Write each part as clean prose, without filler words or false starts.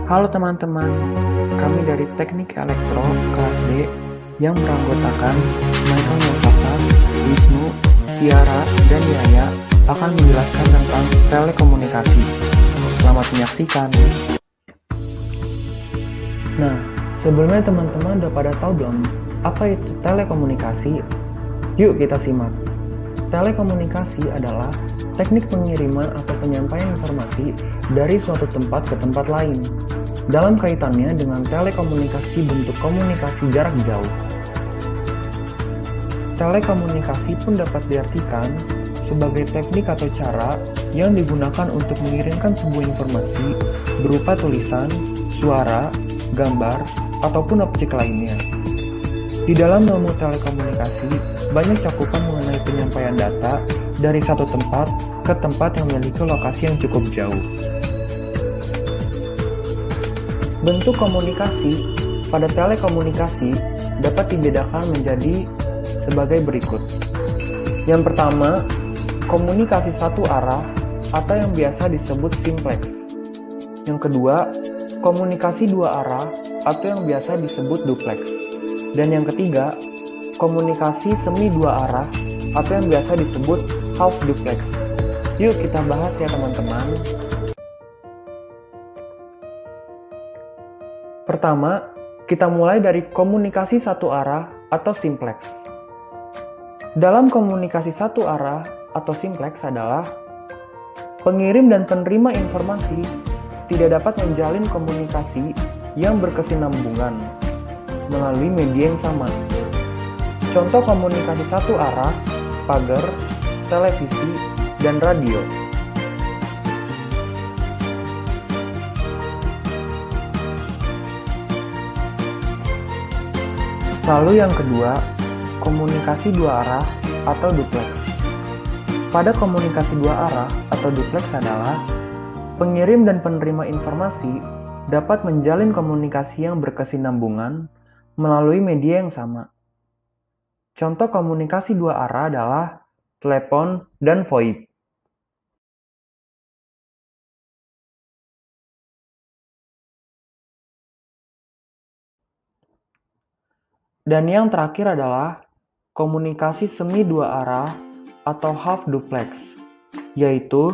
Halo teman-teman, kami dari Teknik Elektro kelas B yang beranggotakan Michael Mustafa, Wisnu, Tiara, dan Yaya akan menjelaskan tentang telekomunikasi. Selamat menyaksikan. Nah, sebelumnya teman-teman udah pada tahu belum apa itu telekomunikasi? Yuk kita simak. Telekomunikasi adalah teknik pengiriman atau penyampaian informasi dari suatu tempat ke tempat lain. Dalam kaitannya dengan telekomunikasi bentuk komunikasi jarak jauh. Telekomunikasi pun dapat diartikan sebagai teknik atau cara yang digunakan untuk mengirimkan sebuah informasi berupa tulisan, suara, gambar, ataupun objek lainnya. Di dalam ilmu telekomunikasi, banyak cakupan mengenai penyampaian data dari satu tempat ke tempat yang memiliki lokasi yang cukup jauh. Bentuk komunikasi pada telekomunikasi dapat dibedakan menjadi sebagai berikut. Yang pertama, komunikasi satu arah atau yang biasa disebut simplex. Yang kedua, komunikasi dua arah atau yang biasa disebut duplex. Dan yang ketiga, komunikasi semi dua arah atau yang biasa disebut half duplex. Yuk kita bahas ya teman-teman. Pertama, kita mulai dari komunikasi satu arah atau simplex. Dalam komunikasi satu arah atau simplex adalah pengirim dan penerima informasi tidak dapat menjalin komunikasi yang berkesinambungan melalui media yang sama. Contoh komunikasi satu arah, pagar, televisi, dan radio. Lalu yang kedua, komunikasi dua arah atau duplex. Pada komunikasi dua arah atau duplex adalah pengirim dan penerima informasi dapat menjalin komunikasi yang berkesinambungan melalui media yang sama. Contoh komunikasi dua arah adalah telepon dan VoIP. Dan yang terakhir adalah komunikasi semi dua arah atau half duplex, yaitu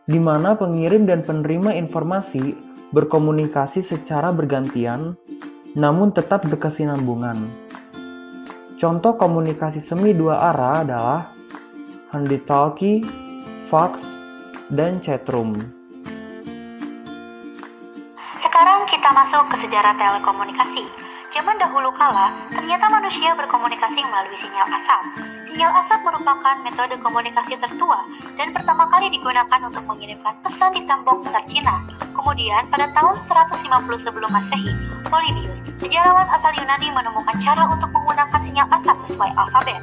di mana pengirim dan penerima informasi berkomunikasi secara bergantian namun tetap berkesinambungan. Contoh komunikasi semi dua arah adalah handy-talkie, fax, dan chatroom. Sekarang kita masuk ke sejarah telekomunikasi. Zaman dahulu kala, ternyata manusia berkomunikasi melalui sinyal asap. Sinyal asap merupakan metode komunikasi tertua dan pertama kali digunakan untuk mengirimkan pesan di tembok besar Cina. Kemudian, pada tahun 150 sebelum Masehi, Polybius, sejarawan asal Yunani menemukan cara untuk menggunakan sinyal asap sesuai alfabet.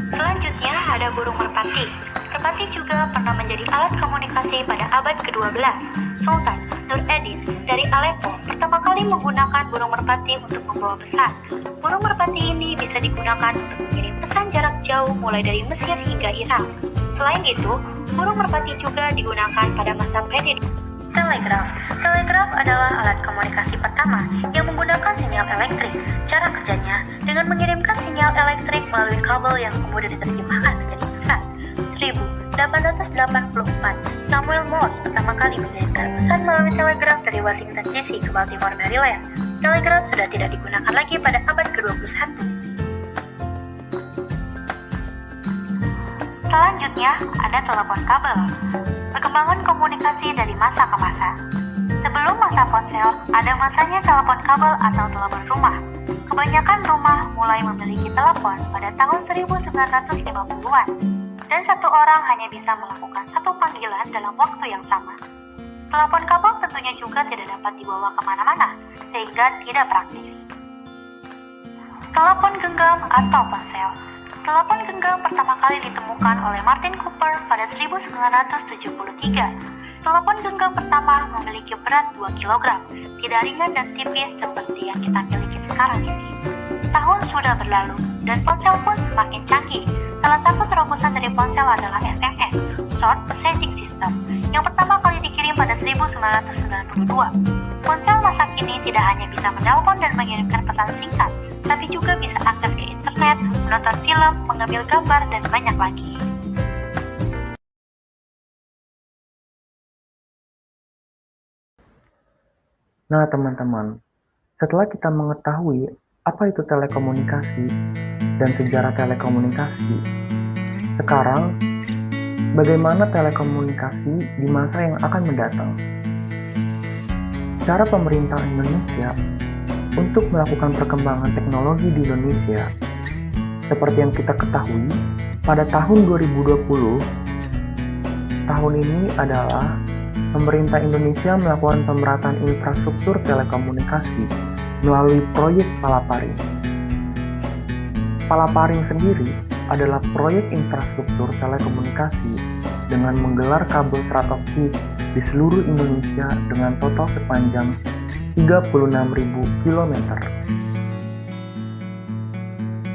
Selanjutnya ada burung merpati. Merpati juga pernah menjadi alat komunikasi pada abad ke-12. Sultan Nur-Eddin dari Aleppo pertama kali menggunakan burung merpati untuk membawa pesan. Burung merpati ini bisa digunakan untuk mengirim pesan jarak jauh mulai dari Mesir hingga Irak. Selain itu, burung merpati juga digunakan pada masa prediksi. Telegraf. Telegraf adalah alat komunikasi pertama yang menggunakan sinyal elektrik. Cara kerjanya dengan mengirimkan sinyal elektrik melalui kabel yang kemudian diterjemahkan menjadi pesan. 1884, Samuel Morse pertama kali mengirimkan pesan melalui telegraf dari Washington DC ke Baltimore, Maryland. Telegraf sudah tidak digunakan lagi pada abad ke-21. Selanjutnya, ada telepon kabel. Perkembangan komunikasi dari masa ke masa. Sebelum masa ponsel, ada masanya telepon kabel atau telepon rumah. Kebanyakan rumah mulai memiliki telepon pada tahun 1950-an. Dan satu orang hanya bisa melakukan satu panggilan dalam waktu yang sama. Telepon kabel tentunya juga tidak dapat dibawa kemana-mana, sehingga tidak praktis. Telepon genggam atau ponsel. Telepon genggam pertama kali ditemukan oleh Martin Cooper pada 1973. Telepon genggam pertama memiliki berat 2 kg, tidak ringan dan tipis seperti yang kita miliki sekarang ini. Tahun sudah berlalu, dan ponsel pun semakin canggih. Salah satu terobosan dari ponsel adalah SMS, Short Messaging System, yang pertama kali dikirim pada 1992. Ponsel masa kini tidak hanya bisa menelpon dan mengirimkan pesan singkat, tapi juga bisa akses ke internet, menonton film, mengambil gambar, dan banyak lagi. Nah, teman-teman, setelah kita mengetahui apa itu telekomunikasi dan sejarah telekomunikasi, sekarang bagaimana telekomunikasi di masa yang akan mendatang? Cara pemerintah Indonesia untuk melakukan perkembangan teknologi di Indonesia, seperti yang kita ketahui, pada tahun 2020, tahun ini adalah pemerintah Indonesia melakukan pemerataan infrastruktur telekomunikasi melalui proyek Palaparing. Palaparing sendiri adalah proyek infrastruktur telekomunikasi dengan menggelar kabel serat-optik di seluruh Indonesia dengan total sepanjang 36.000 km.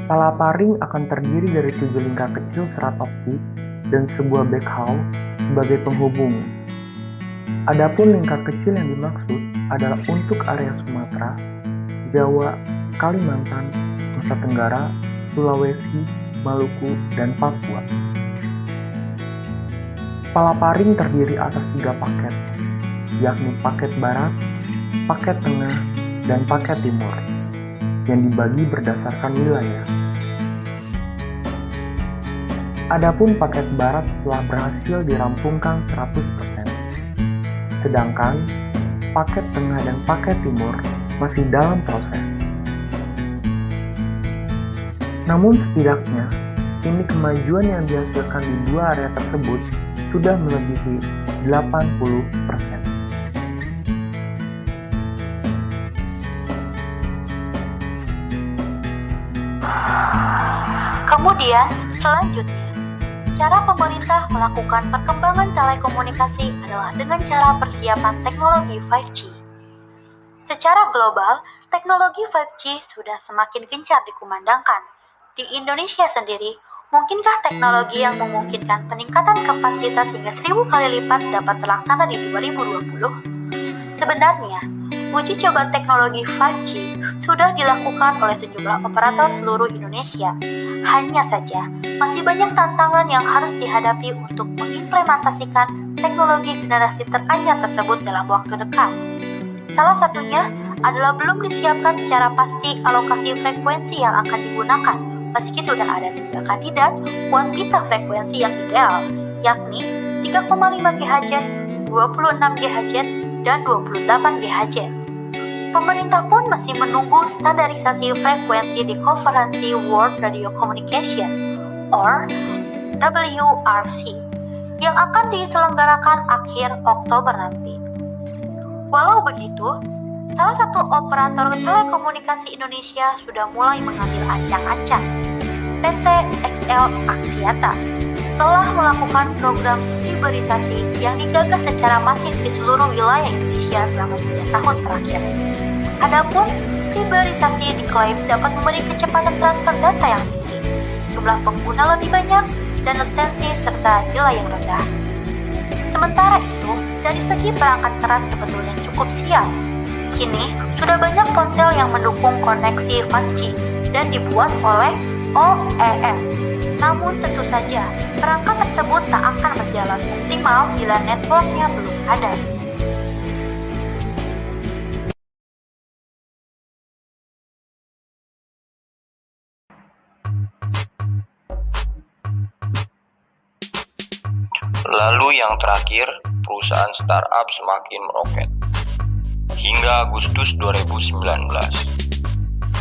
Palaparing akan terdiri dari 7 lingkar kecil serat optik dan sebuah backhaul sebagai penghubung. Adapun lingkar kecil yang dimaksud adalah untuk area Sumatera, Jawa, Kalimantan, Nusa Tenggara, Sulawesi, Maluku, dan Papua. Palaparing terdiri atas 3 paket, yakni paket barat, paket tengah, dan paket timur, yang dibagi berdasarkan wilayah. Adapun paket barat telah berhasil dirampungkan 100%, sedangkan paket tengah dan paket timur masih dalam proses. Namun setidaknya, ini kemajuan yang dihasilkan di 2 area tersebut sudah melebihi 80%. Kemudian, selanjutnya, cara pemerintah melakukan perkembangan telekomunikasi adalah dengan cara persiapan teknologi 5G. Secara global, teknologi 5G sudah semakin gencar dikumandangkan. Di Indonesia sendiri, mungkinkah teknologi yang memungkinkan peningkatan kapasitas hingga 1000 kali lipat dapat terlaksana di 2020? Sebenarnya, uji coba teknologi 5G sudah dilakukan oleh sejumlah operator seluruh Indonesia. Hanya saja, masih banyak tantangan yang harus dihadapi untuk mengimplementasikan teknologi generasi teranyar tersebut dalam waktu dekat. Salah satunya adalah belum disiapkan secara pasti alokasi frekuensi yang akan digunakan, meski sudah ada 3 kandidat 1 beta frekuensi yang ideal, yakni 3,5 GHz, 26 GHz, dan 28 GHz. Pemerintah pun masih menunggu standarisasi frekuensi di Konferensi World Radio Communication or WRC yang akan diselenggarakan akhir Oktober nanti. Walau begitu, salah satu operator telekomunikasi Indonesia sudah mulai mengambil ancang-ancang. PT XL Axiata telah melakukan program fiberisasi yang digagas secara masif di seluruh wilayah Indonesia selama 3 tahun terakhir. Adapun fiberisasi diklaim dapat memberi kecepatan transfer data yang tinggi, jumlah pengguna lebih banyak, dan latensi serta nilai yang rendah. Sementara itu, dari segi perangkat keras sebetulnya cukup siap. Kini, sudah banyak ponsel yang mendukung koneksi 5G dan dibuat oleh OEM. Namun tentu saja, perangkat tersebut tak akan berjalan optimal bila networknya belum ada. Lalu yang terakhir, perusahaan startup semakin meroket. Hingga Agustus 2019,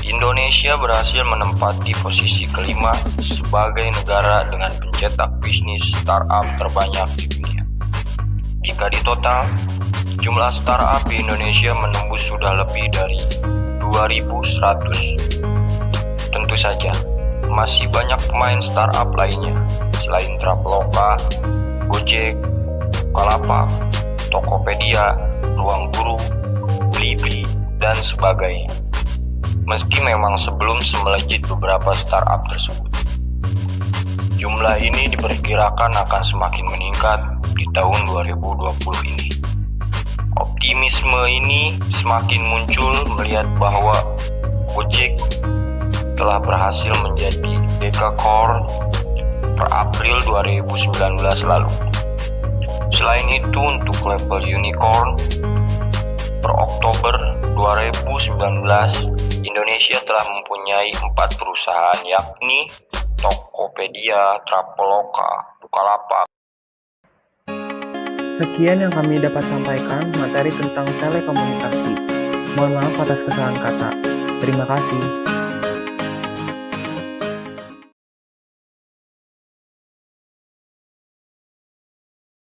Indonesia berhasil menempati posisi kelima sebagai negara dengan pencetak bisnis startup terbanyak di dunia. Jika ditotal, jumlah startup di Indonesia menembus sudah lebih dari 2.100. Tentu saja, masih banyak pemain startup lainnya selain Traveloka, Gojek, Bukalapak, Tokopedia, Ruang Guru, Blibli, dan sebagainya. Meski memang sebelum semelejit beberapa startup tersebut. Jumlah ini diperkirakan akan semakin meningkat di tahun 2020 ini. Optimisme ini semakin muncul melihat bahwa Gojek telah berhasil menjadi dekakorn per April 2019 lalu. Selain itu, untuk level unicorn per Oktober 2019, Indonesia telah mempunyai 4 perusahaan, yakni Tokopedia, Traveloka, Bukalapak. Sekian yang kami dapat sampaikan materi tentang telekomunikasi. Mohon maaf atas kesalahan kata. Terima kasih.